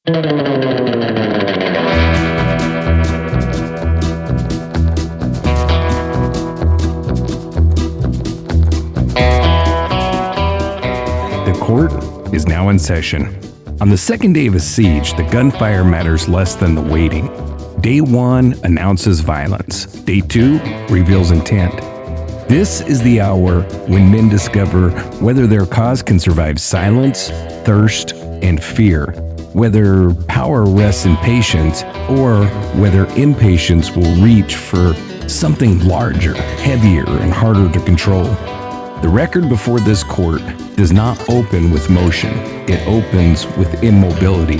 The court is now in session. On the second day of a siege, the gunfire matters less than the waiting. Day 1 announces violence. Day 2 reveals intent. This is the hour when men discover whether their cause can survive silence, thirst, and fear, whether power rests in patience, or whether impatience will reach for something larger, heavier, and harder to control. The record before this court does not open with motion. It opens with immobility.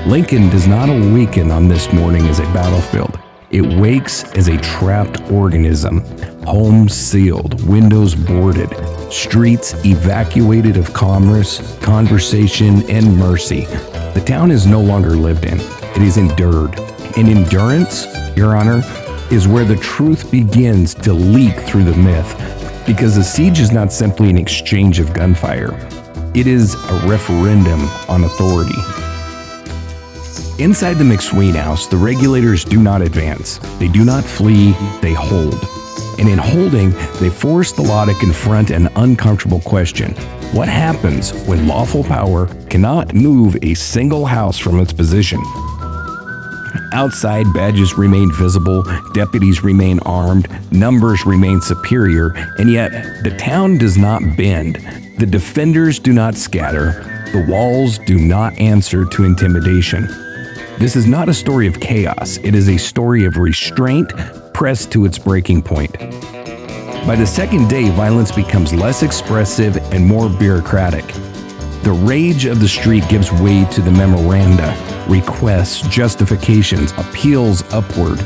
Lincoln does not awaken on this morning as a battlefield. It wakes as a trapped organism, homes sealed, windows boarded, streets evacuated of commerce, conversation, and mercy. The town is no longer lived in. It is endured. And endurance, Your Honor, is where the truth begins to leak through the myth. Because a siege is not simply an exchange of gunfire. It is a referendum on authority. Inside the McSween house, the regulators do not advance. They do not flee, they hold. And in holding, they force the law to confront an uncomfortable question. What happens when lawful power cannot move a single house from its position? Outside, badges remain visible, deputies remain armed, numbers remain superior, and yet the town does not bend. The defenders do not scatter. The walls do not answer to intimidation. This is not a story of chaos. It is a story of restraint pressed to its breaking point. By the second day, violence becomes less expressive and more bureaucratic. The rage of the street gives way to the memoranda, requests, justifications, appeals upward.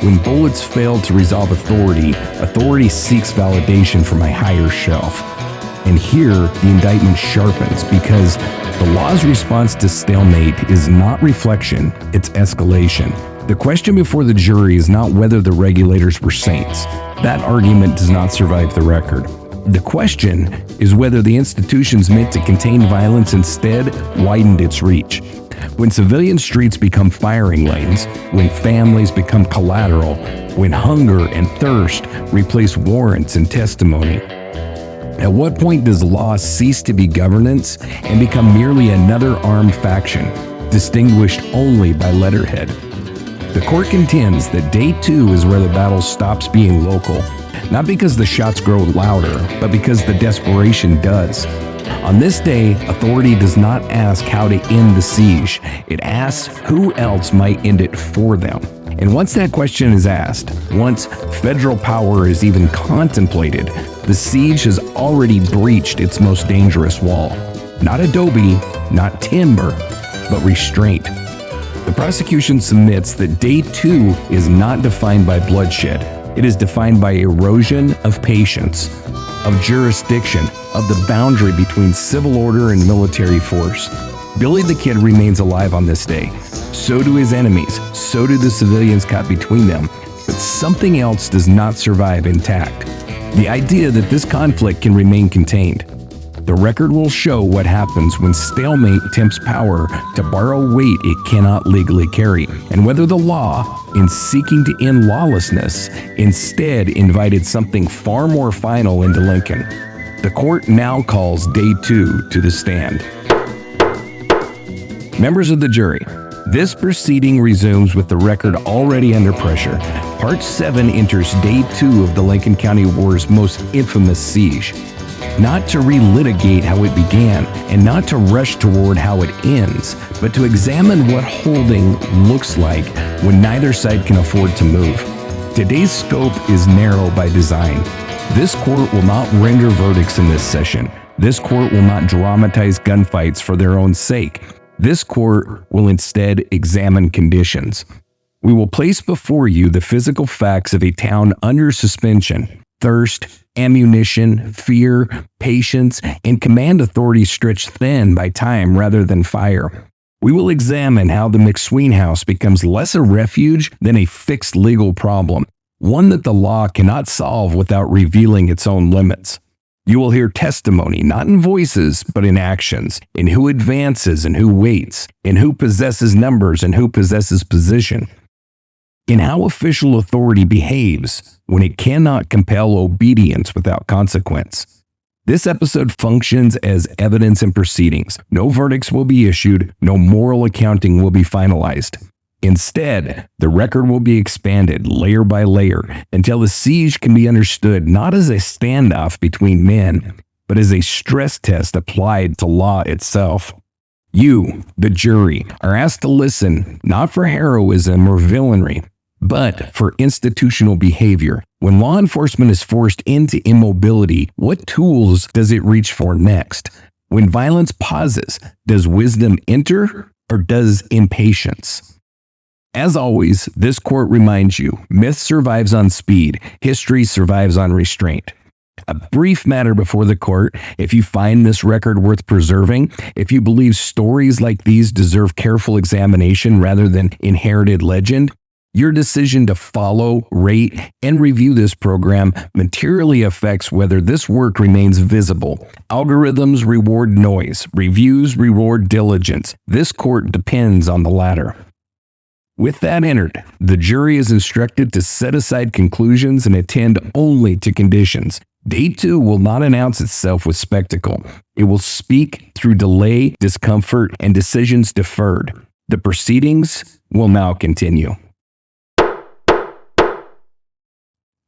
When bullets fail to resolve authority, authority seeks validation from a higher shelf. And here, the indictment sharpens because the law's response to stalemate is not reflection, it's escalation. The question before the jury is not whether the regulators were saints. That argument does not survive the record. The question is whether the institutions meant to contain violence instead widened its reach. When civilian streets become firing lanes, when families become collateral, when hunger and thirst replace warrants and testimony. At what point does law cease to be governance and become merely another armed faction, distinguished only by letterhead? The court contends that day 2 is where the battle stops being local, not because the shots grow louder, but because the desperation does. On this day, authority does not ask how to end the siege. It asks who else might end it for them. And once that question is asked, once federal power is even contemplated, the siege has already breached its most dangerous wall. Not adobe, not timber, but restraint. The prosecution submits that day 2 is not defined by bloodshed. It is defined by erosion of patience, of jurisdiction, of the boundary between civil order and military force. Billy the Kid remains alive on this day. So do his enemies. So do the civilians caught between them. But something else does not survive intact. The idea that this conflict can remain contained. The record will show what happens when stalemate tempts power to borrow weight it cannot legally carry, and whether the law, in seeking to end lawlessness, instead invited something far more final into Lincoln. The court now calls day 2 to the stand. Members of the jury, this proceeding resumes with the record already under pressure. Part 7 enters day 2 of the Lincoln County War's most infamous siege. Not to relitigate how it began, and not to rush toward how it ends, but to examine what holding looks like when neither side can afford to move. Today's scope is narrow by design. This court will not render verdicts in this session. This court will not dramatize gunfights for their own sake. This court will instead examine conditions. We will place before you the physical facts of a town under suspension. Thirst, ammunition, fear, patience, and command authority stretched thin by time rather than fire. We will examine how the McSween house becomes less a refuge than a fixed legal problem, one that the law cannot solve without revealing its own limits. You will hear testimony, not in voices, but in actions, in who advances and who waits, in who possesses numbers and who possesses position, in how official authority behaves when it cannot compel obedience without consequence. This episode functions as evidence in proceedings. No verdicts will be issued, no moral accounting will be finalized. Instead, the record will be expanded layer by layer until the siege can be understood not as a standoff between men, but as a stress test applied to law itself. You, the jury, are asked to listen not for heroism or villainy, but for institutional behavior. When law enforcement is forced into immobility, what tools does it reach for next? When violence pauses, does wisdom enter or does impatience? As always, this court reminds you, myth survives on speed, history survives on restraint. A brief matter before the court: if you find this record worth preserving, if you believe stories like these deserve careful examination rather than inherited legend, your decision to follow, rate, and review this program materially affects whether this work remains visible. Algorithms reward noise, reviews reward diligence. This court depends on the latter. With that entered, the jury is instructed to set aside conclusions and attend only to conditions. Day 2 will not announce itself with spectacle. It will speak through delay, discomfort, and decisions deferred. The proceedings will now continue.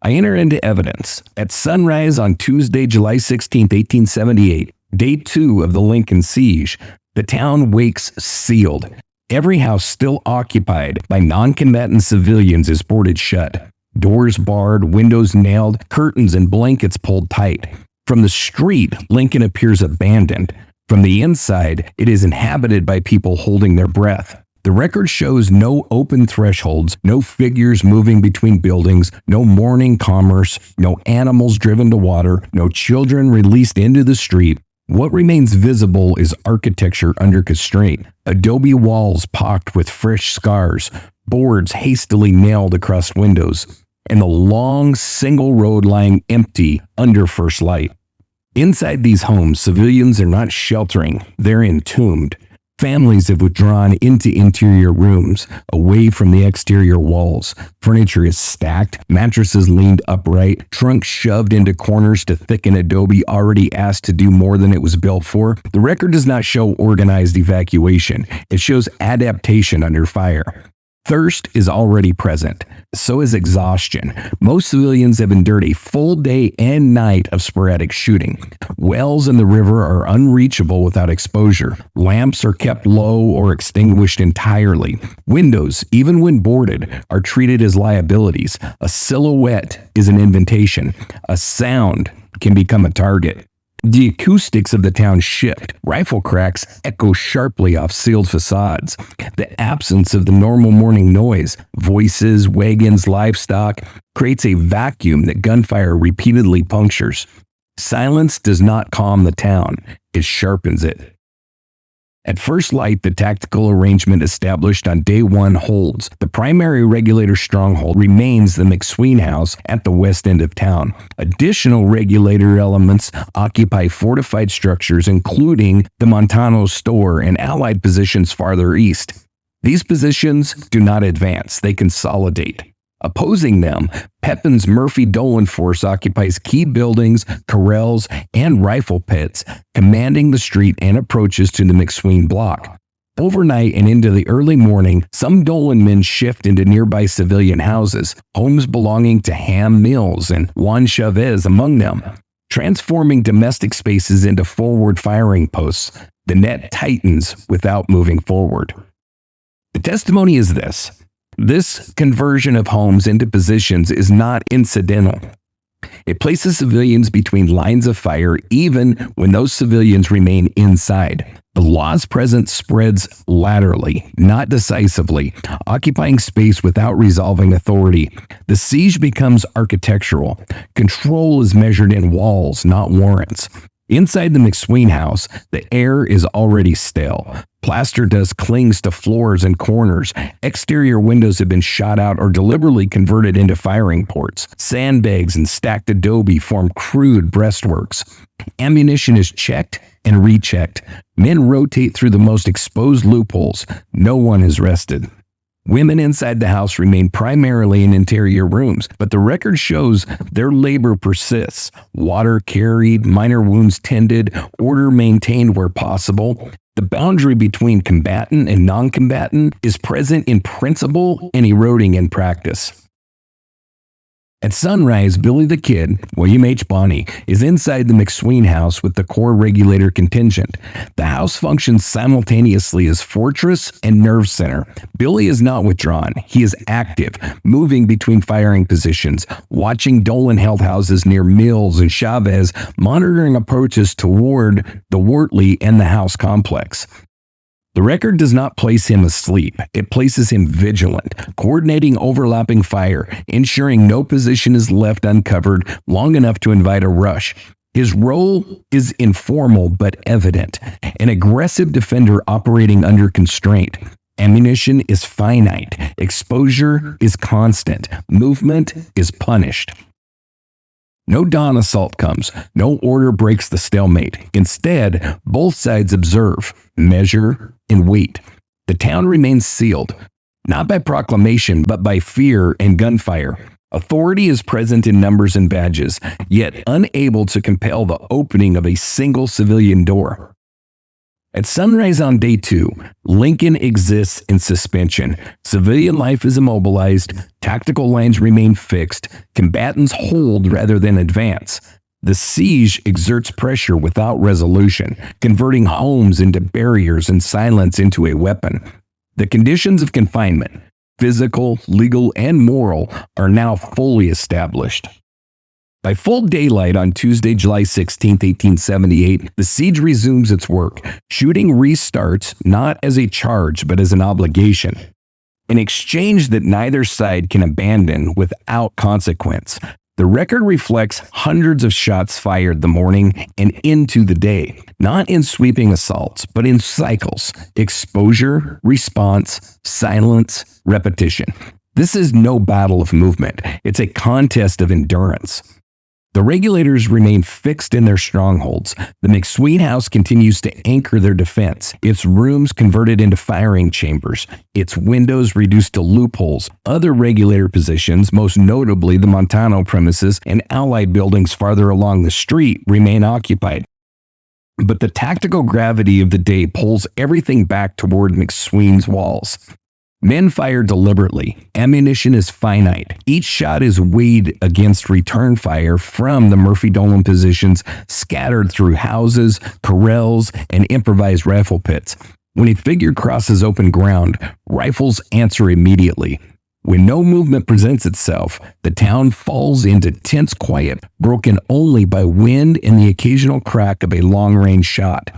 I enter into evidence. At sunrise on Tuesday, July 16, 1878, day 2 of the Lincoln siege, the town wakes sealed. Every house still occupied by non-combatant civilians is boarded shut. Doors barred, windows nailed, curtains and blankets pulled tight. From the street, Lincoln appears abandoned. From the inside, it is inhabited by people holding their breath. The record shows no open thresholds, no figures moving between buildings, no morning commerce, no animals driven to water, no children released into the street. What remains visible is architecture under constraint, adobe walls pocked with fresh scars, boards hastily nailed across windows, and the long single road lying empty under first light. Inside these homes, civilians are not sheltering, they're entombed. Families have withdrawn into interior rooms, away from the exterior walls. Furniture is stacked, mattresses leaned upright, trunks shoved into corners to thicken adobe already asked to do more than it was built for. The record does not show organized evacuation. It shows adaptation under fire. Thirst is already present. So is exhaustion. Most civilians have endured a full day and night of sporadic shooting. Wells in the river are unreachable without exposure. Lamps are kept low or extinguished entirely. Windows, even when boarded, are treated as liabilities. A silhouette is an invitation. A sound can become a target. The acoustics of the town shift. Rifle cracks echo sharply off sealed facades. The absence of the normal morning noise, voices, wagons, livestock, creates a vacuum that gunfire repeatedly punctures. Silence does not calm the town, it sharpens it. At first light, the tactical arrangement established on day 1 holds. The primary regulator stronghold remains the McSween house at the west end of town. Additional regulator elements occupy fortified structures, including the Montano store and allied positions farther east. These positions do not advance, they consolidate. Opposing them, Peppin's Murphy-Dolan force occupies key buildings, corrals, and rifle pits, commanding the street and approaches to the McSween block. Overnight and into the early morning, some Dolan men shift into nearby civilian houses, homes belonging to Ham Mills and Juan Chavez among them, transforming domestic spaces into forward firing posts. The net tightens without moving forward. The testimony is this. This conversion of homes into positions is not incidental. It places civilians between lines of fire even when those civilians remain inside. The law's presence spreads laterally, not decisively, occupying space without resolving authority. The siege becomes architectural. Control is measured in walls, not warrants. Inside the McSween house, the air is already stale. Plaster dust clings to floors and corners. Exterior windows have been shot out or deliberately converted into firing ports. Sandbags and stacked adobe form crude breastworks. Ammunition is checked and rechecked. Men rotate through the most exposed loopholes. No one is rested. Women inside the house remain primarily in interior rooms, but the record shows their labor persists. Water carried, minor wounds tended, order maintained where possible. The boundary between combatant and non-combatant is present in principle and eroding in practice. At sunrise, Billy the Kid, William H. Bonney, is inside the McSween house with the core regulator contingent. The house functions simultaneously as fortress and nerve center. Billy is not withdrawn. He is active, moving between firing positions, watching Dolan held houses near Mills and Chavez, monitoring approaches toward the Wortley and the house complex. The record does not place him asleep. It places him vigilant, coordinating overlapping fire, ensuring no position is left uncovered long enough to invite a rush. His role is informal but evident, an aggressive defender operating under constraint. Ammunition is finite. Exposure is constant. Movement is punished. No dawn assault comes. No order breaks the stalemate. Instead, both sides observe, measure, and wait. The town remains sealed, not by proclamation, but by fear and gunfire. Authority is present in numbers and badges, yet unable to compel the opening of a single civilian door. At sunrise on day 2, Lincoln exists in suspension. Civilian life is immobilized, tactical lines remain fixed, combatants hold rather than advance. The siege exerts pressure without resolution, converting homes into barriers and silence into a weapon. The conditions of confinement, physical, legal, and moral, are now fully established. By full daylight on Tuesday, July 16, 1878, the siege resumes its work. Shooting restarts not as a charge, but as an obligation. An exchange that neither side can abandon without consequence. The record reflects hundreds of shots fired the morning and into the day, not in sweeping assaults, but in cycles: exposure, response, silence, repetition. This is no battle of movement. It's a contest of endurance. The Regulators remain fixed in their strongholds. The McSween house continues to anchor their defense, its rooms converted into firing chambers, its windows reduced to loopholes. Other Regulator positions, most notably the Montano premises and allied buildings farther along the street, remain occupied. But the tactical gravity of the day pulls everything back toward McSween's walls. Men fire deliberately. Ammunition is finite. Each shot is weighed against return fire from the Murphy-Dolan positions scattered through houses, corrals, and improvised rifle pits. When a figure crosses open ground, rifles answer immediately. When no movement presents itself, the town falls into tense quiet, broken only by wind and the occasional crack of a long-range shot.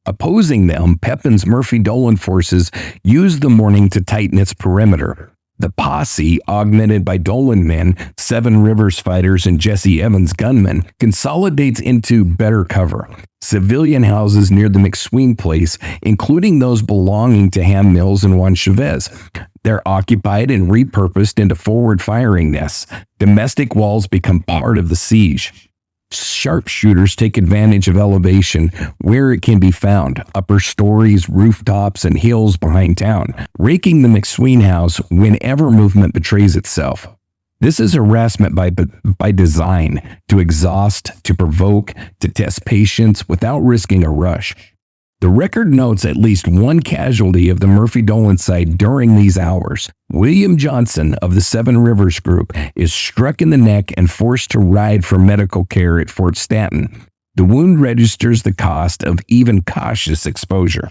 Opposing them, Peppin's Murphy-Dolan forces used the morning to tighten its perimeter. The posse, augmented by Dolan men, Seven Rivers fighters, and Jesse Evans gunmen, consolidates into better cover. Civilian houses near the McSween place, including those belonging to Ham Mills and Juan Chavez. They're occupied and repurposed into forward firing nests. Domestic walls become part of the siege. Sharpshooters take advantage of elevation where it can be found, upper stories, rooftops, and hills behind town, raking the McSween house whenever movement betrays itself. This is harassment by design, to exhaust, to provoke, to test patience without risking a rush. The record notes at least one casualty of the Murphy-Dolan side during these hours. William Johnson of the Seven Rivers Group is struck in the neck and forced to ride for medical care at Fort Stanton. The wound registers the cost of even cautious exposure.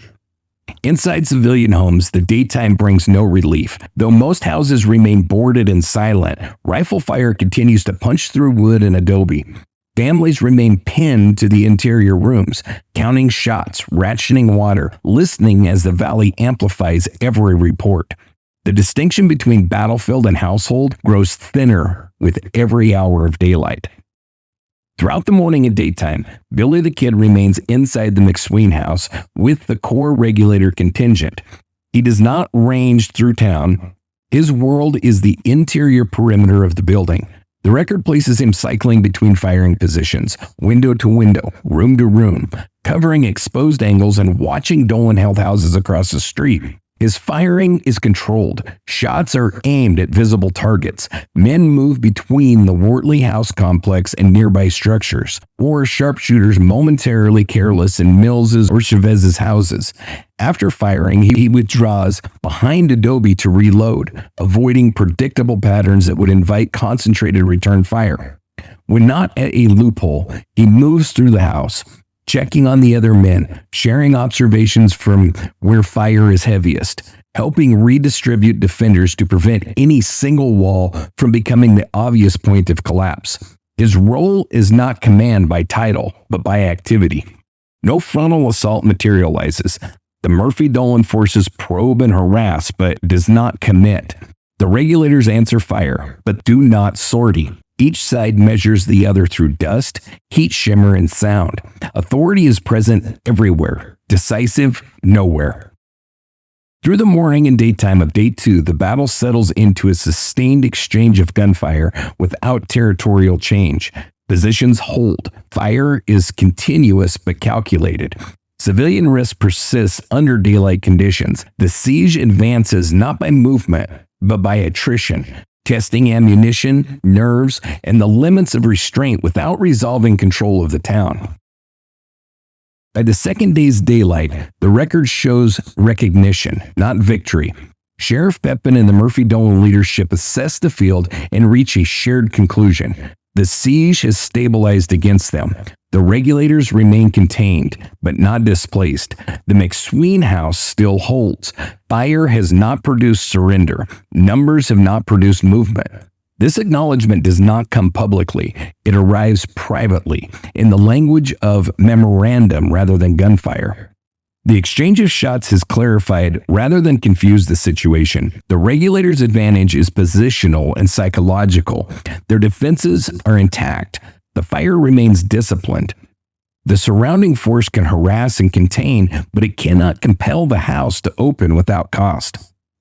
Inside civilian homes, the daytime brings no relief. Though most houses remain boarded and silent, rifle fire continues to punch through wood and adobe. Families remain pinned to the interior rooms, counting shots, rationing water, listening as the valley amplifies every report. The distinction between battlefield and household grows thinner with every hour of daylight. Throughout the morning and daytime, Billy the Kid remains inside the McSween house with the core regulator contingent. He does not range through town. His world is the interior perimeter of the building. The record places him cycling between firing positions, window to window, room to room, covering exposed angles and watching Dolan held houses across the street. His firing is controlled. Shots are aimed at visible targets. Men move between the Wortley House complex and nearby structures, or sharpshooters momentarily careless in Mills's or Chavez's houses. After firing, he withdraws behind adobe to reload, avoiding predictable patterns that would invite concentrated return fire. When not at a loophole, he moves through the house, checking on the other men, sharing observations from where fire is heaviest, helping redistribute defenders to prevent any single wall from becoming the obvious point of collapse. His role is not command by title, but by activity. No frontal assault materializes. The Murphy-Dolan forces probe and harass, but does not commit. The regulators answer fire, but do not sortie. Each side measures the other through dust, heat shimmer, and sound. Authority is present everywhere, decisive nowhere. Through the morning and daytime of day 2, the battle settles into a sustained exchange of gunfire without territorial change. Positions hold. Fire is continuous but calculated. Civilian risk persists under daylight conditions. The siege advances not by movement, but by attrition, testing ammunition, nerves, and the limits of restraint without resolving control of the town. By the second day's daylight, the record shows recognition, not victory. Sheriff Peppin and the Murphy-Dolan leadership assess the field and reach a shared conclusion. The siege has stabilized against them. The regulators remain contained, but not displaced. The McSween house still holds. Fire has not produced surrender. Numbers have not produced movement. This acknowledgement does not come publicly. It arrives privately, in the language of memorandum rather than gunfire. The exchange of shots has clarified rather than confused the situation. The regulators' advantage is positional and psychological. Their defenses are intact. The fire remains disciplined. The surrounding force can harass and contain, but it cannot compel the house to open without cost.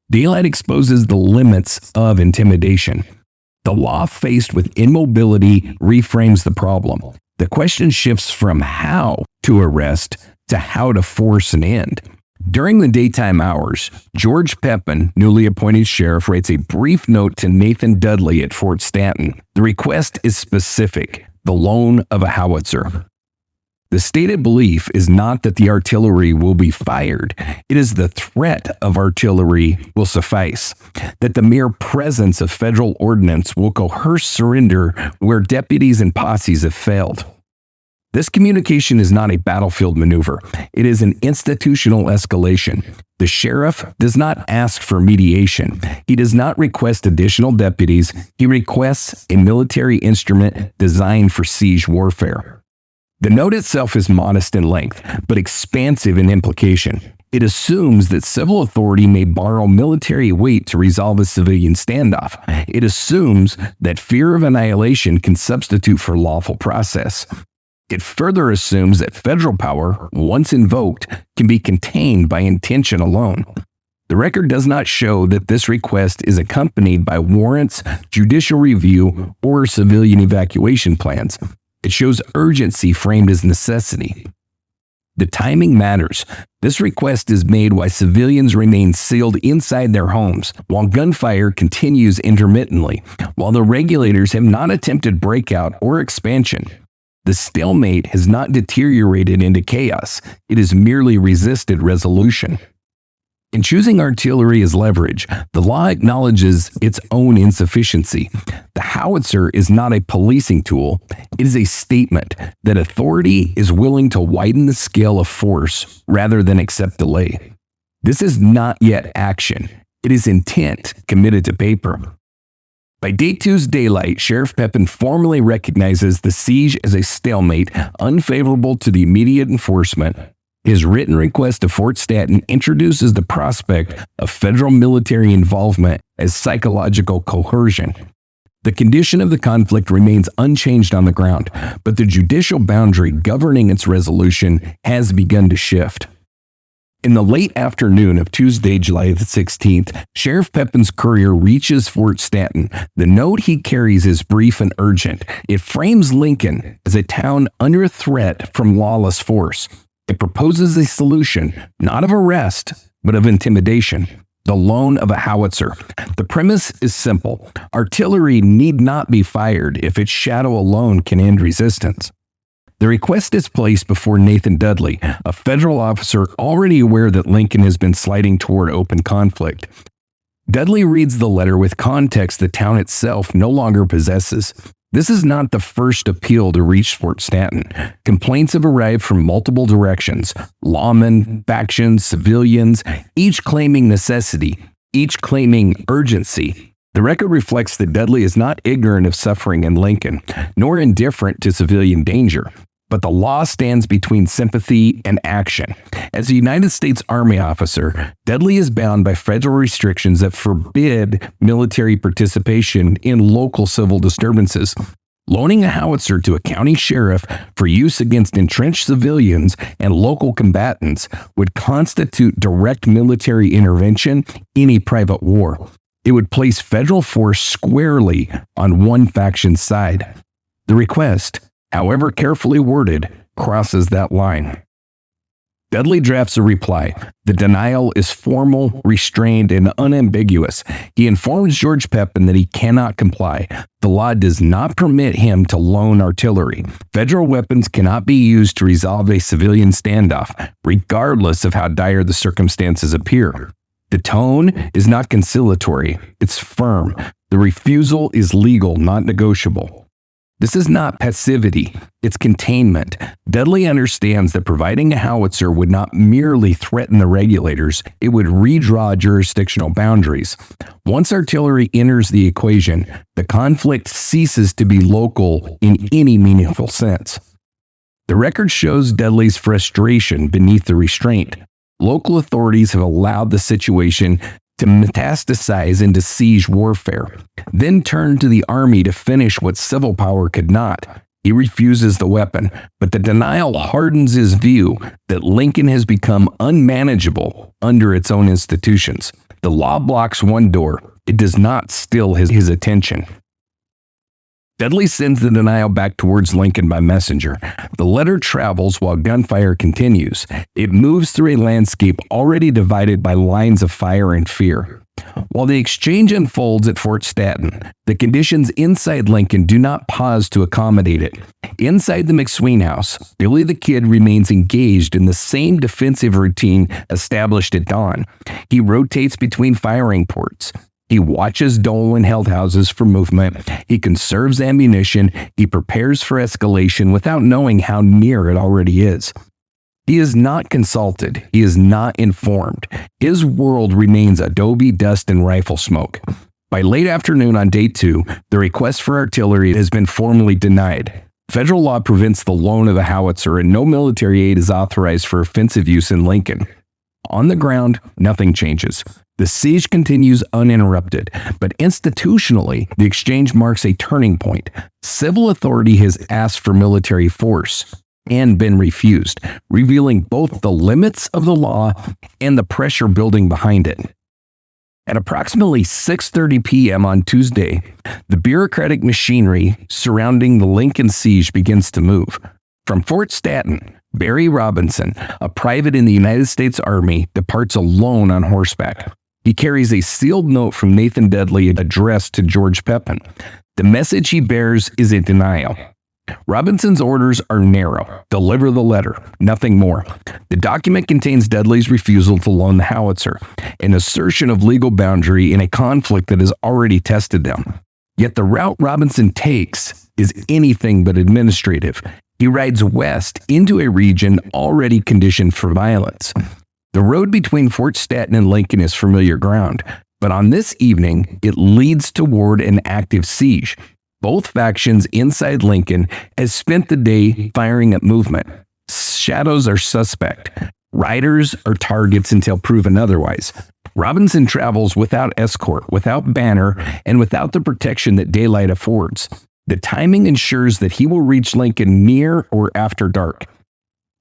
Daylight exposes the limits of intimidation. The law faced with immobility reframes the problem. The question shifts from how to arrest to how to force an end. During the daytime hours, George Peppin, newly appointed sheriff, writes a brief note to Nathan Dudley at Fort Stanton. The request is specific: the loan of a howitzer. The stated belief is not that the artillery will be fired. It is the threat of artillery will suffice, that the mere presence of federal ordnance will coerce surrender where deputies and posses have failed. This communication is not a battlefield maneuver. It is an institutional escalation. The sheriff does not ask for mediation. He does not request additional deputies. He requests a military instrument designed for siege warfare. The note itself is modest in length, but expansive in implication. It assumes that civil authority may borrow military weight to resolve a civilian standoff. It assumes that fear of annihilation can substitute for lawful process. It further assumes that federal power, once invoked, can be contained by intention alone. The record does not show that this request is accompanied by warrants, judicial review, or civilian evacuation plans. It shows urgency framed as necessity. The timing matters. This request is made while civilians remain sealed inside their homes, while gunfire continues intermittently, while the regulators have not attempted breakout or expansion. The stalemate has not deteriorated into chaos. It has merely resisted resolution. In choosing artillery as leverage, the law acknowledges its own insufficiency. The howitzer is not a policing tool. It is a statement that authority is willing to widen the scale of force rather than accept delay. This is not yet action. It is intent committed to paper. By day 2's daylight, Sheriff Peppin formally recognizes the siege as a stalemate unfavorable to the immediate enforcement. His written request to Fort Stanton introduces the prospect of federal military involvement as psychological coercion. The condition of the conflict remains unchanged on the ground, but the judicial boundary governing its resolution has begun to shift. In the late afternoon of Tuesday, July the 16th, Sheriff Peppin's courier reaches Fort Stanton. The note he carries is brief and urgent. It frames Lincoln as a town under threat from lawless force. It proposes a solution, not of arrest, but of intimidation. The loan of a howitzer. The premise is simple. Artillery need not be fired if its shadow alone can end resistance. The request is placed before Nathan Dudley, a federal officer already aware that Lincoln has been sliding toward open conflict. Dudley reads the letter with context the town itself no longer possesses. This is not the first appeal to reach Fort Stanton. Complaints have arrived from multiple directions. Lawmen, factions, civilians, each claiming necessity, each claiming urgency. The record reflects that Dudley is not ignorant of suffering in Lincoln, nor indifferent to civilian danger. But the law stands between sympathy and action. As a United States Army officer, Dudley is bound by federal restrictions that forbid military participation in local civil disturbances. Loaning a howitzer to a county sheriff for use against entrenched civilians and local combatants would constitute direct military intervention in a private war. It would place federal force squarely on one faction's side. The request, however carefully worded, crosses that line. Dudley drafts a reply. The denial is formal, restrained, and unambiguous. He informs George Peppin that he cannot comply. The law does not permit him to loan artillery. Federal weapons cannot be used to resolve a civilian standoff, regardless of how dire the circumstances appear. The tone is not conciliatory, it's firm. The refusal is legal, not negotiable. This is not passivity, it's containment. Dudley understands that providing a howitzer would not merely threaten the regulators, it would redraw jurisdictional boundaries. Once artillery enters the equation, the conflict ceases to be local in any meaningful sense. The record shows Dudley's frustration beneath the restraint. Local authorities have allowed the situation to metastasize into siege warfare, then turn to the army to finish what civil power could not. He refuses the weapon, but the denial hardens his view that Lincoln has become unmanageable under its own institutions. The law blocks one door, it does not still his attention. Dudley sends the denial back towards Lincoln by messenger. The letter travels while gunfire continues. It moves through a landscape already divided by lines of fire and fear. While the exchange unfolds at Fort Stanton, the conditions inside Lincoln do not pause to accommodate it. Inside the McSween house, Billy the Kid remains engaged in the same defensive routine established at dawn. He rotates between firing ports. He watches Dolan held houses for movement. He conserves ammunition. He prepares for escalation without knowing how near it already is. He is not consulted. He is not informed. His world remains adobe, dust, and rifle smoke. By late afternoon on day 2, the request for artillery has been formally denied. Federal law prevents the loan of a howitzer, and no military aid is authorized for offensive use in Lincoln. On the ground, nothing changes. The siege continues uninterrupted, but institutionally, the exchange marks a turning point. Civil authority has asked for military force and been refused, revealing both the limits of the law and the pressure building behind it. At approximately 6:30 p.m. on Tuesday, the bureaucratic machinery surrounding the Lincoln siege begins to move. From Fort Stanton, Barry Robinson, a private in the United States Army, departs alone on horseback. He carries a sealed note from Nathan Dudley addressed to George Peppin. The message he bears is a denial. Robinson's orders are narrow. Deliver the letter, nothing more. The document contains Dudley's refusal to loan the howitzer, an assertion of legal boundary in a conflict that has already tested them. Yet the route Robinson takes is anything but administrative. He rides west into a region already conditioned for violence. The road between Fort Stanton and Lincoln is familiar ground, but on this evening, it leads toward an active siege. Both factions inside Lincoln have spent the day firing at movement. Shadows are suspect. Riders are targets until proven otherwise. Robinson travels without escort, without banner, and without the protection that daylight affords. The timing ensures that he will reach Lincoln near or after dark.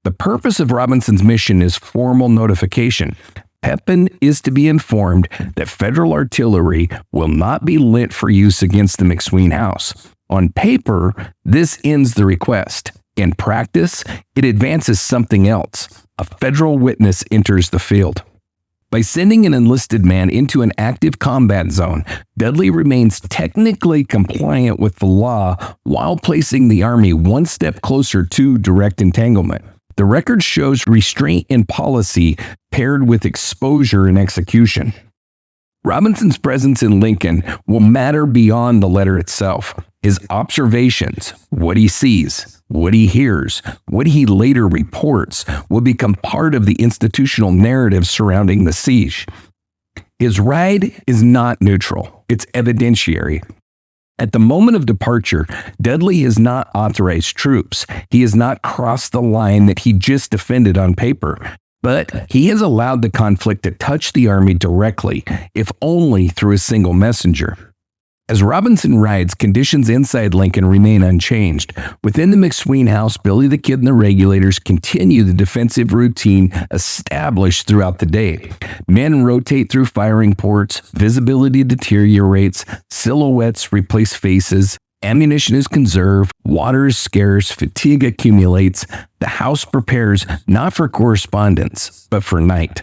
The purpose of Robinson's mission is formal notification. Peppin is to be informed that federal artillery will not be lit for use against the McSween house. On paper, this ends the request. In practice, it advances something else. A federal witness enters the field. By sending an enlisted man into an active combat zone, Dudley remains technically compliant with the law while placing the Army one step closer to direct entanglement. The record shows restraint in policy paired with exposure in execution. Robinson's presence in Lincoln will matter beyond the letter itself. His observations, what he sees, what he hears, what he later reports, will become part of the institutional narrative surrounding the siege. His ride is not neutral, it's evidentiary. At the moment of departure, Dudley has not authorized troops. He has not crossed the line that he just defended on paper. But he has allowed the conflict to touch the Army directly, if only through a single messenger. As Robinson rides, conditions inside Lincoln remain unchanged. Within the McSween house, Billy the Kid and the Regulators continue the defensive routine established throughout the day. Men rotate through firing ports, visibility deteriorates, silhouettes replace faces, ammunition is conserved, water is scarce, fatigue accumulates. The house prepares not for correspondence, but for night.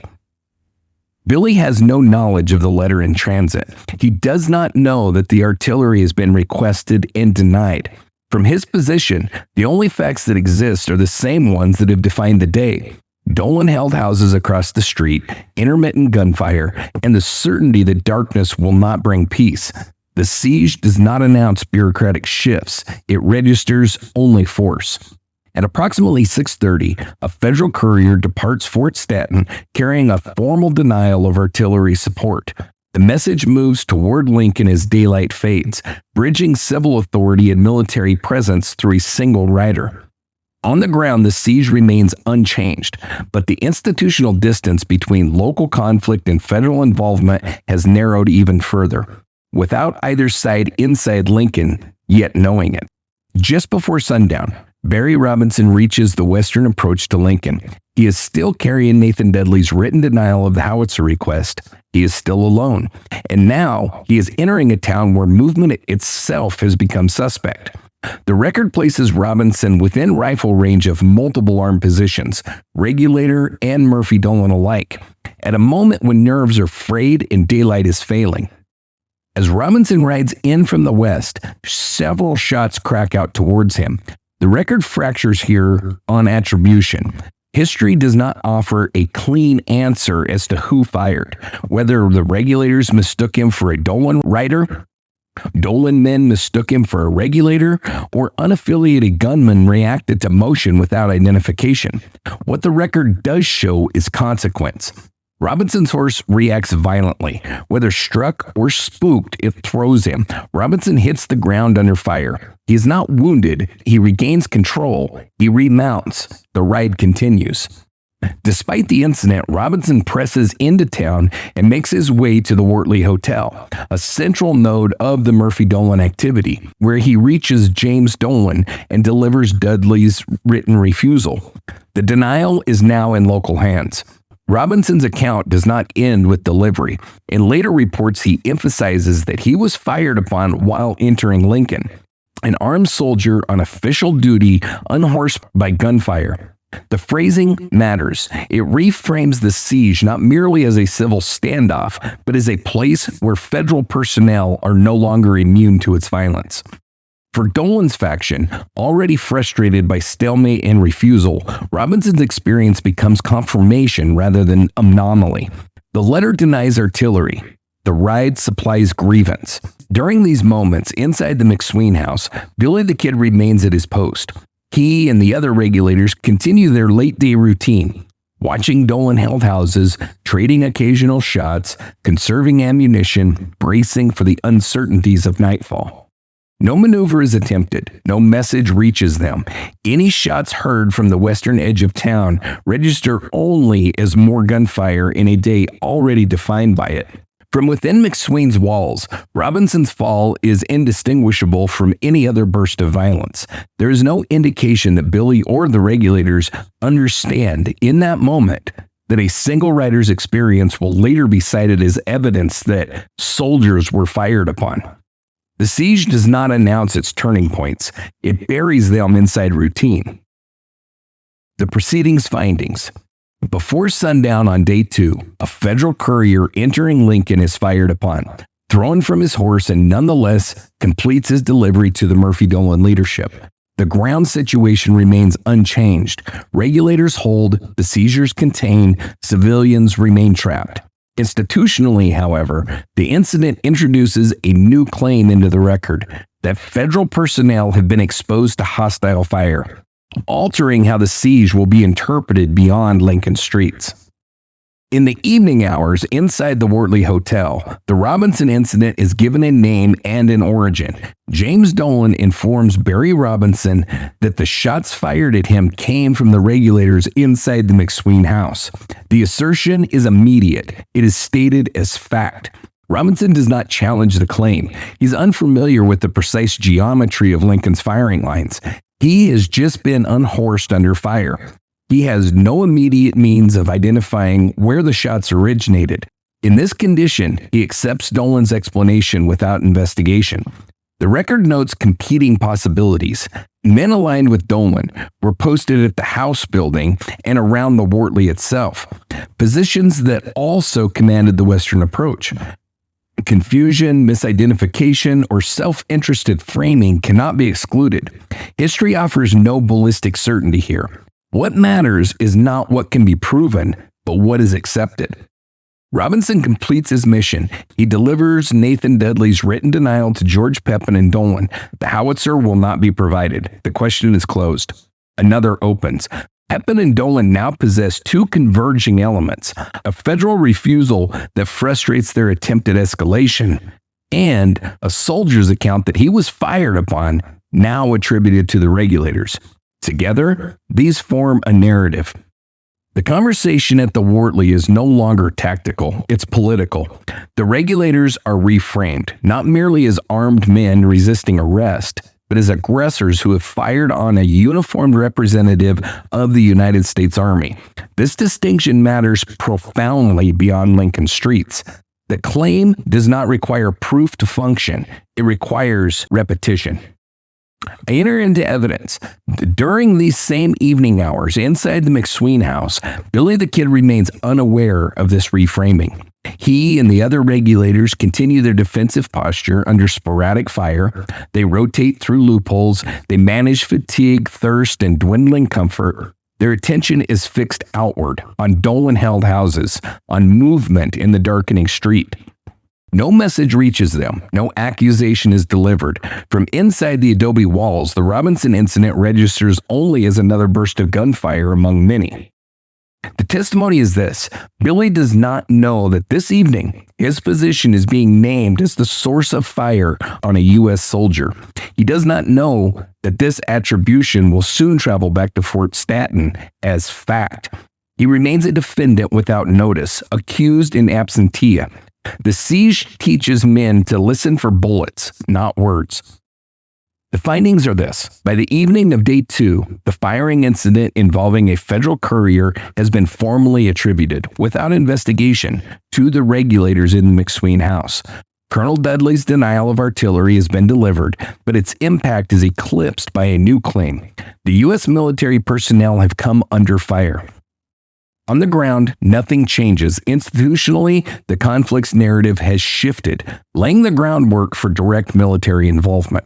Billy has no knowledge of the letter in transit. He does not know that the artillery has been requested and denied. From his position, the only facts that exist are the same ones that have defined the day. Dolan held houses across the street, intermittent gunfire, and the certainty that darkness will not bring peace. The siege does not announce bureaucratic shifts. It registers only force. At approximately 6:30, a federal courier departs Fort Staten carrying a formal denial of artillery support. The message moves toward Lincoln as daylight fades, bridging civil authority and military presence through a single rider. On the ground, the siege remains unchanged, but the institutional distance between local conflict and federal involvement has narrowed even further, without either side inside Lincoln yet knowing it. Just before sundown, Barry Robinson reaches the western approach to Lincoln. He is still carrying Nathan Dudley's written denial of the howitzer request. He is still alone. And now he is entering a town where movement itself has become suspect. The record places Robinson within rifle range of multiple armed positions, Regulator and Murphy Dolan alike, at a moment when nerves are frayed and daylight is failing. As Robinson rides in from the west, several shots crack out towards him. The record fractures here on attribution. History does not offer a clean answer as to who fired, whether the Regulators mistook him for a Dolan rider, Dolan men mistook him for a Regulator, or unaffiliated gunmen reacted to motion without identification. What the record does show is consequence. Robinson's horse reacts violently. Whether struck or spooked, it throws him. Robinson hits the ground under fire. He is not wounded. He regains control. He remounts. The ride continues. Despite the incident, Robinson presses into town and makes his way to the Wortley Hotel, a central node of the Murphy-Dolan activity, where he reaches James Dolan and delivers Dudley's written refusal. The denial is now in local hands. Robinson's account does not end with delivery. In later reports, he emphasizes that he was fired upon while entering Lincoln. An armed soldier on official duty, unhorsed by gunfire. The phrasing matters. It reframes the siege not merely as a civil standoff, but as a place where federal personnel are no longer immune to its violence. For Dolan's faction, already frustrated by stalemate and refusal, Robinson's experience becomes confirmation rather than anomaly. The letter denies artillery. The ride supplies grievance. During these moments, inside the McSween house, Billy the Kid remains at his post. He and the other Regulators continue their late-day routine, watching Dolan held houses, trading occasional shots, conserving ammunition, bracing for the uncertainties of nightfall. No maneuver is attempted. No message reaches them. Any shots heard from the western edge of town register only as more gunfire in a day already defined by it. From within McSween's walls, Robinson's fall is indistinguishable from any other burst of violence. There is no indication that Billy or the Regulators understand in that moment that a single rider's experience will later be cited as evidence that soldiers were fired upon. The siege does not announce its turning points. It buries them inside routine. The proceedings findings. Before sundown on day 2, a federal courier entering Lincoln is fired upon, thrown from his horse, and nonetheless completes his delivery to the Murphy-Dolan leadership. The ground situation remains unchanged. Regulators hold, the seizures contain, civilians remain trapped. Institutionally, however, the incident introduces a new claim into the record, that federal personnel have been exposed to hostile fire, altering how the siege will be interpreted beyond Lincoln streets. In the evening hours inside the Wortley Hotel, the Robinson incident is given a name and an origin. James Dolan informs Barry Robinson that the shots fired at him came from the Regulators inside the McSween house. The assertion is immediate. It is stated as fact. Robinson does not challenge the claim. He's unfamiliar with the precise geometry of Lincoln's firing lines. He has just been unhorsed under fire. He has no immediate means of identifying where the shots originated. In this condition, he accepts Dolan's explanation without investigation. The record notes competing possibilities. Men aligned with Dolan were posted at the House building and around the Wortley itself, positions that also commanded the western approach. Confusion, misidentification, or self-interested framing cannot be excluded. History offers no ballistic certainty here. What matters is not what can be proven, but what is accepted. Robinson completes his mission. He delivers Nathan Dudley's written denial to George Peppin and Dolan. The howitzer will not be provided. The question is closed. Another opens. Peppin and Dolan now possess two converging elements: a federal refusal that frustrates their attempted escalation, and a soldier's account that he was fired upon, now attributed to the Regulators. Together, these form a narrative. The conversation at the Wortley is no longer tactical, it's political. The Regulators are reframed, not merely as armed men resisting arrest, but as aggressors who have fired on a uniformed representative of the United States Army. This distinction matters profoundly beyond Lincoln streets. The claim does not require proof to function, it requires repetition. I enter into evidence. During these same evening hours inside the McSween house, Billy the Kid remains unaware of this reframing. He and the other Regulators continue their defensive posture under sporadic fire. They rotate through loopholes. They manage fatigue, thirst, and dwindling comfort. Their attention is fixed outward, on Dolan-held houses, on movement in the darkening street. No message reaches them. No accusation is delivered. From inside the adobe walls, the Robinson incident registers only as another burst of gunfire among many. The testimony is this: Billy does not know that this evening his position is being named as the source of fire on a U.S. soldier. He does not know that this attribution will soon travel back to Fort Stanton as fact. He remains a defendant without notice, accused in absentia. The siege teaches men to listen for bullets, not words. The findings are this: by the evening of day 2, the firing incident involving a federal courier has been formally attributed, without investigation, to the Regulators in the McSween house. Colonel Dudley's denial of artillery has been delivered, but its impact is eclipsed by a new claim. The U.S. military personnel have come under fire. On the ground, nothing changes. Institutionally, the conflict's narrative has shifted, laying the groundwork for direct military involvement.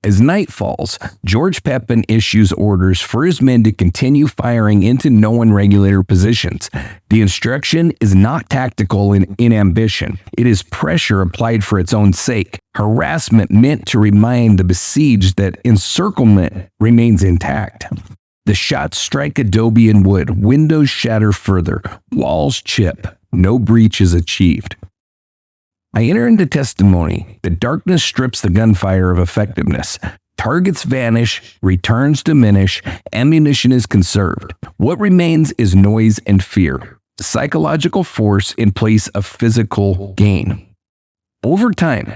As night falls, George Peppin issues orders for his men to continue firing into known Regulator positions. The instruction is not tactical in ambition. It is pressure applied for its own sake, harassment meant to remind the besieged that encirclement remains intact. The shots strike adobe and wood, windows shatter further, walls chip, no breach is achieved. I enter into testimony that darkness strips the gunfire of effectiveness. Targets vanish, returns diminish, ammunition is conserved. What remains is noise and fear, psychological force in place of physical gain. Over time,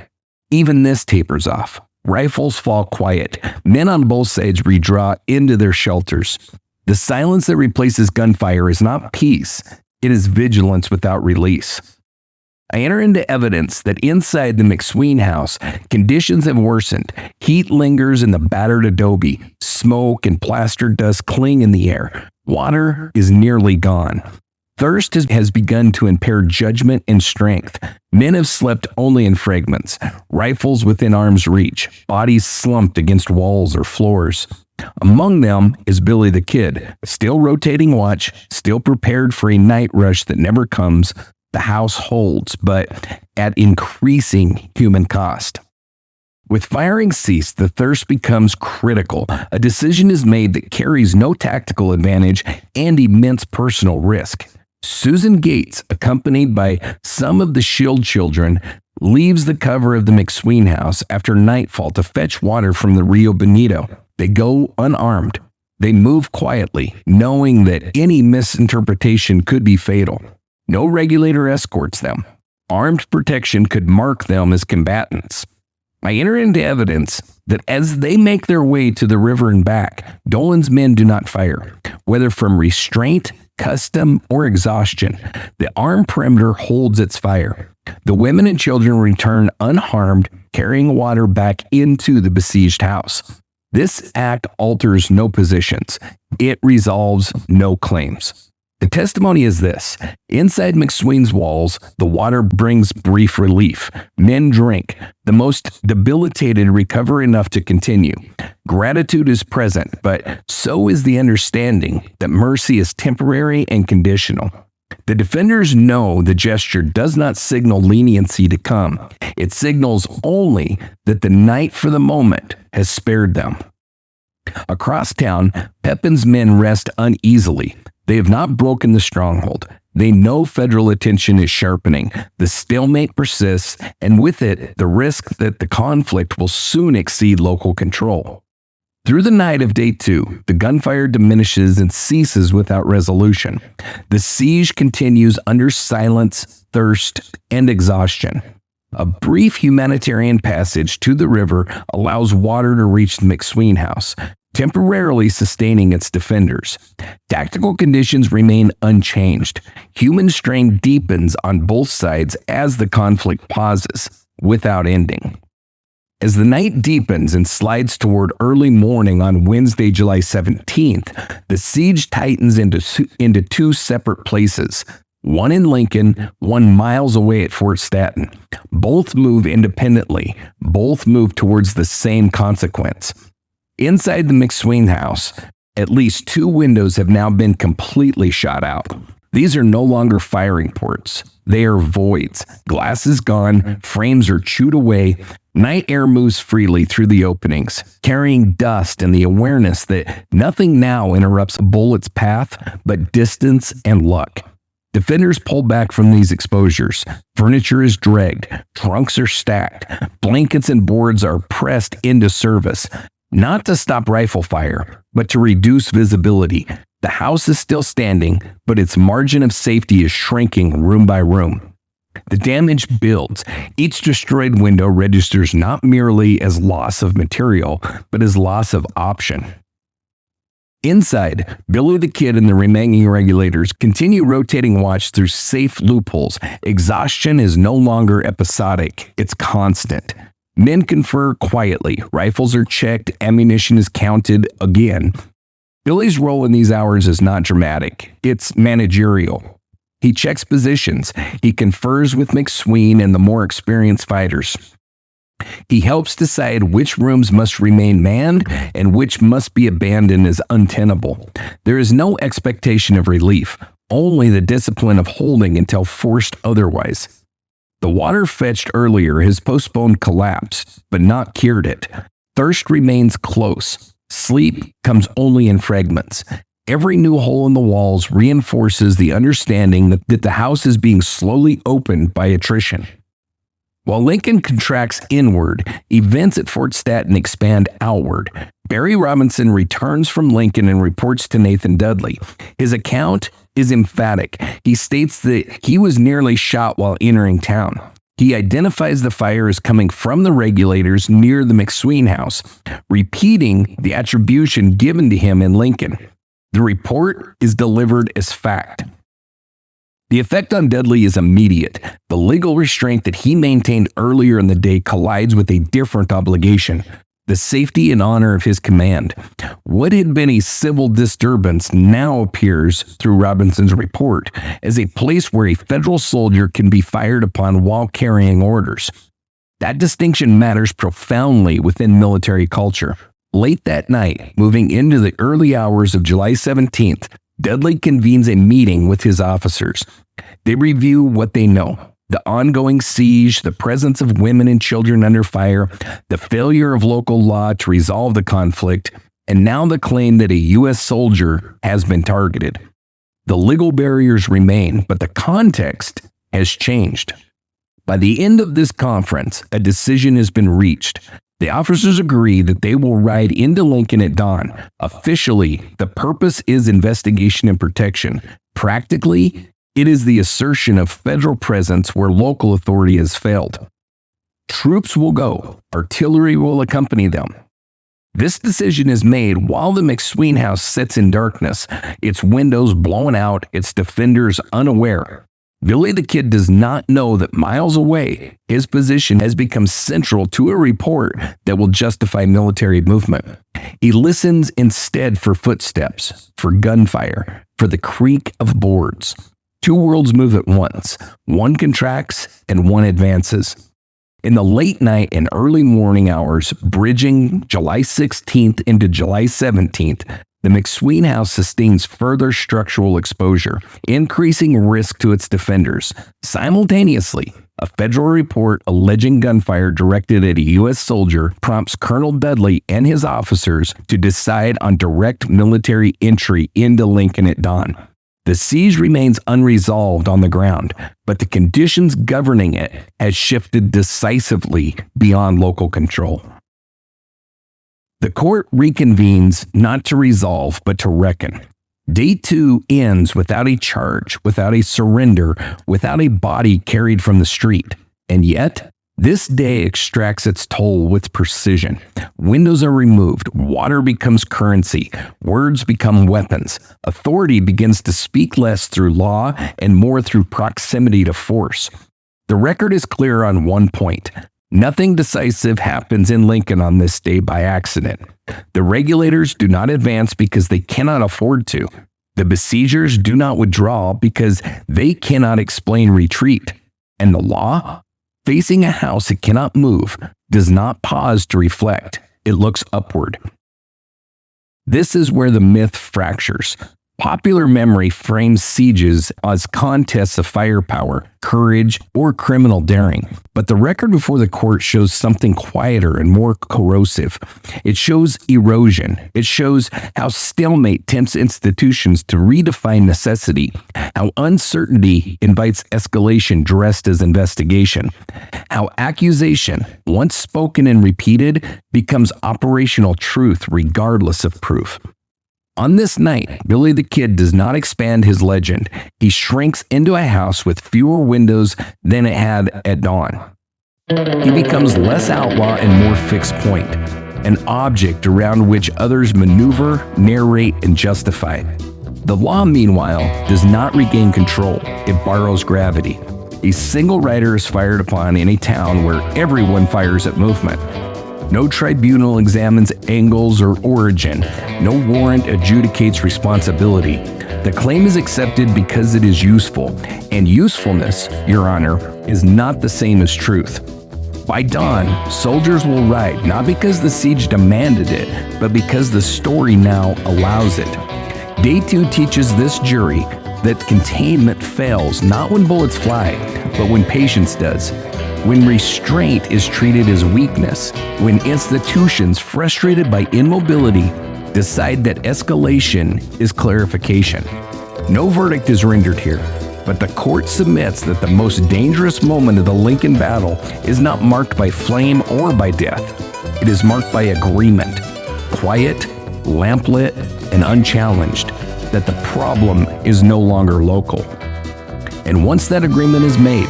even this tapers off. Rifles fall quiet. Men on both sides redraw into their shelters. The silence that replaces gunfire is not peace, it is vigilance without release. I enter into evidence that inside the McSween house, conditions have worsened. Heat lingers in the battered adobe. Smoke and plaster dust cling in the air. Water is nearly gone. Thirst has begun to impair judgment and strength. Men have slept only in fragments. Rifles within arm's reach. Bodies slumped against walls or floors. Among them is Billy the Kid, still rotating watch, still prepared for a night rush that never comes. The house holds, but at increasing human cost. With firing ceased, the thirst becomes critical. A decision is made that carries no tactical advantage and immense personal risk. Susan Gates, accompanied by some of the Shield children, leaves the cover of the McSween house after nightfall to fetch water from the Rio Bonito. They go unarmed. They move quietly, knowing that any misinterpretation could be fatal. No regulator escorts them. Armed protection could mark them as combatants. I enter into evidence that as they make their way to the river and back, Dolan's men do not fire. Whether from restraint, custom, or exhaustion, the armed perimeter holds its fire. The women and children return unharmed, carrying water back into the besieged house. This act alters no positions. It resolves no claims. The testimony is this: inside McSween's walls, the water brings brief relief. Men drink. The most debilitated recover enough to continue. Gratitude is present, but so is the understanding that mercy is temporary and conditional. The defenders know the gesture does not signal leniency to come. It signals only that the night for the moment has spared them. Across town, Peppin's men rest uneasily. They have not broken the stronghold. They know federal attention is sharpening. The stalemate persists, and with it, the risk that the conflict will soon exceed local control. Through the night of day 2, the gunfire diminishes and ceases without resolution. The siege continues under silence, thirst, and exhaustion. A brief humanitarian passage to the river allows water to reach the McSween house, temporarily sustaining its defenders. Tactical conditions remain unchanged. Human strain deepens on both sides as the conflict pauses, without ending. As the night deepens and slides toward early morning on Wednesday, July 17th, the siege tightens into two separate places. One in Lincoln, one miles away at Fort Staten. Both move independently. Both move towards the same consequence. Inside the McSween house, at least 2 windows have now been completely shot out. These are no longer firing ports. They are voids. Glass is gone, frames are chewed away. Night air moves freely through the openings, carrying dust and the awareness that nothing now interrupts a bullet's path but distance and luck. Defenders pull back from these exposures. Furniture is dragged. Trunks are stacked. Blankets and boards are pressed into service. Not to stop rifle fire, but to reduce visibility. The house is still standing, but its margin of safety is shrinking room by room. The damage builds. Each destroyed window registers not merely as loss of material, but as loss of option. Inside, Billy the Kid and the remaining regulators continue rotating watch through safe loopholes. Exhaustion is no longer episodic, it's constant. Men confer quietly, rifles are checked, ammunition is counted again. Billy's role in these hours is not dramatic, it's managerial. He checks positions, he confers with McSween and the more experienced fighters. He helps decide which rooms must remain manned and which must be abandoned as untenable. There is no expectation of relief, only the discipline of holding until forced otherwise. The water fetched earlier has postponed collapse, but not cured it. Thirst remains close. Sleep comes only in fragments. Every new hole in the walls reinforces the understanding that the house is being slowly opened by attrition. While Lincoln contracts inward, events at Fort Stanton expand outward. Barry Robinson returns from Lincoln and reports to Nathan Dudley. His account is emphatic. He states that he was nearly shot while entering town. He identifies the fire as coming from the Regulators near the McSween house, repeating the attribution given to him in Lincoln. The report is delivered as fact. The effect on Dudley is immediate. The legal restraint that he maintained earlier in the day collides with a different obligation: the safety and honor of his command. What had been a civil disturbance now appears, through Robinson's report, as a place where a federal soldier can be fired upon while carrying orders. That distinction matters profoundly within military culture. Late that night, moving into the early hours of July 17th, Dudley convenes a meeting with his officers. They review what they know: the ongoing siege, the presence of women and children under fire, the failure of local law to resolve the conflict, and now the claim that a U.S. soldier has been targeted. The legal barriers remain, but the context has changed. By the end of this conference, a decision has been reached. The officers agree that they will ride into Lincoln at dawn. Officially, the purpose is investigation and protection. Practically, it is the assertion of federal presence where local authority has failed. Troops will go. Artillery will accompany them. This decision is made while the McSween house sits in darkness, its windows blown out, its defenders unaware. Billy the Kid does not know that miles away, his position has become central to a report that will justify military movement. He listens instead for footsteps, for gunfire, for the creak of boards. Two worlds move at once. One contracts and one advances. In the late night and early morning hours, bridging July 16th into July 17th, the McSween house sustains further structural exposure, increasing risk to its defenders. Simultaneously, a federal report alleging gunfire directed at a U.S. soldier prompts Colonel Dudley and his officers to decide on direct military entry into Lincoln at dawn. The siege remains unresolved on the ground, but the conditions governing it has shifted decisively beyond local control. The court reconvenes not to resolve, but to reckon. Day 2 ends without a charge, without a surrender, without a body carried from the street. And yet, this day extracts its toll with precision. Windows are removed, water becomes currency, words become weapons. Authority begins to speak less through law and more through proximity to force. The record is clear on one point. Nothing decisive happens in Lincoln on this day by accident. The Regulators do not advance because they cannot afford to. The besiegers do not withdraw because they cannot explain retreat. And the law, facing a house it cannot move, does not pause to reflect. It looks upward. This is where the myth fractures. Popular memory frames sieges as contests of firepower, courage, or criminal daring. But the record before the court shows something quieter and more corrosive. It shows erosion. It shows how stalemate tempts institutions to redefine necessity, how uncertainty invites escalation dressed as investigation, how accusation, once spoken and repeated, becomes operational truth regardless of proof. On this night, Billy the Kid does not expand his legend. He shrinks into a house with fewer windows than it had at dawn. He becomes less outlaw and more fixed point, an object around which others maneuver, narrate, and justify. The law, meanwhile, does not regain control. It borrows gravity. A single rider is fired upon in a town where everyone fires at movement. No tribunal examines angles or origin. No warrant adjudicates responsibility. The claim is accepted because it is useful, and usefulness, Your Honor, is not the same as truth. By dawn, soldiers will ride not because the siege demanded it, but because the story now allows it. Day 2 teaches this jury that containment fails not when bullets fly, but when patience does. When restraint is treated as weakness, when institutions frustrated by immobility decide that escalation is clarification. No verdict is rendered here. But the court submits that the most dangerous moment of the Lincoln battle is not marked by flame or by death. It is marked by agreement, quiet, lamplit, and unchallenged, that the problem is no longer local. And once that agreement is made,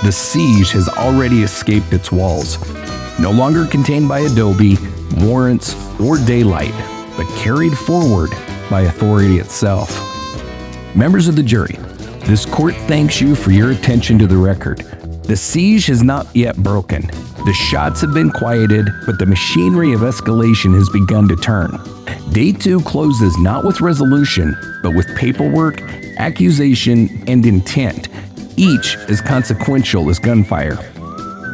the siege has already escaped its walls, no longer contained by adobe, warrants, or daylight, but carried forward by authority itself. Members of the jury, this court thanks you for your attention to the record. The siege has not yet broken. The shots have been quieted, but the machinery of escalation has begun to turn. Day 2 closes not with resolution, but with paperwork, accusation, and intent, each as consequential as gunfire.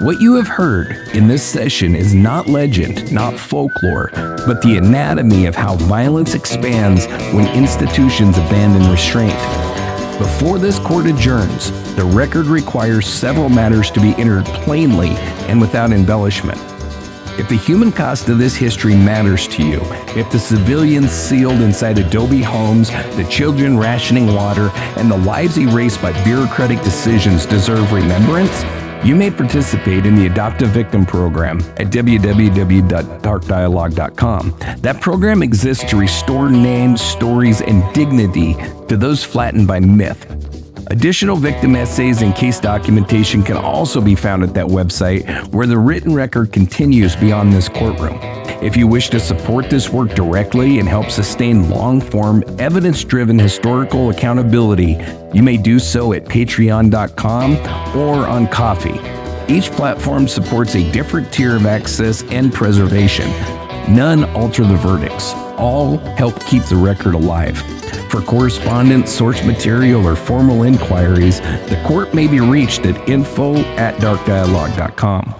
What you have heard in this session is not legend, not folklore, but the anatomy of how violence expands when institutions abandon restraint. Before this court adjourns, the record requires several matters to be entered plainly and without embellishment. If the human cost of this history matters to you, if the civilians sealed inside adobe homes, the children rationing water, and the lives erased by bureaucratic decisions deserve remembrance, you may participate in the Adopt a Victim program at www.darkdialogue.com. That program exists to restore names, stories, and dignity to those flattened by myth. Additional victim essays and case documentation can also be found at that website, where the written record continues beyond this courtroom. If you wish to support this work directly and help sustain long-form, evidence-driven historical accountability, you may do so at patreon.com or on Ko-fi. Each platform supports a different tier of access and preservation. None alter the verdicts. All help keep the record alive. For correspondence, source material, or formal inquiries, the court may be reached at info@darkdialogue.com.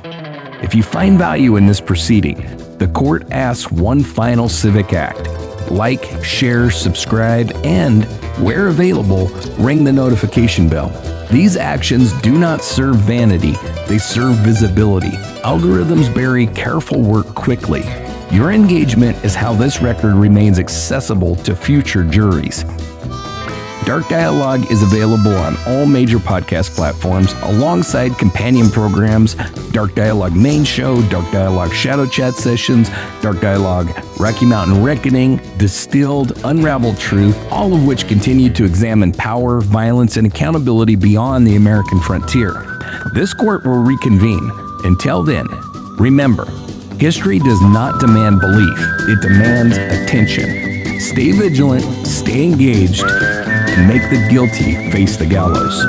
If you find value in this proceeding, the court asks one final civic act. Like, share, subscribe, and, where available, ring the notification bell. These actions do not serve vanity, they serve visibility. Algorithms bury careful work quickly. Your engagement is how this record remains accessible to future juries. Dark Dialogue is available on all major podcast platforms alongside companion programs, Dark Dialogue Main Show, Dark Dialogue Shadow Chat Sessions, Dark Dialogue Rocky Mountain Reckoning, Distilled, Unraveled Truth, all of which continue to examine power, violence, and accountability beyond the American frontier. This court will reconvene. Until then, remember, history does not demand belief, it demands attention. Stay vigilant, stay engaged, and make the guilty face the gallows.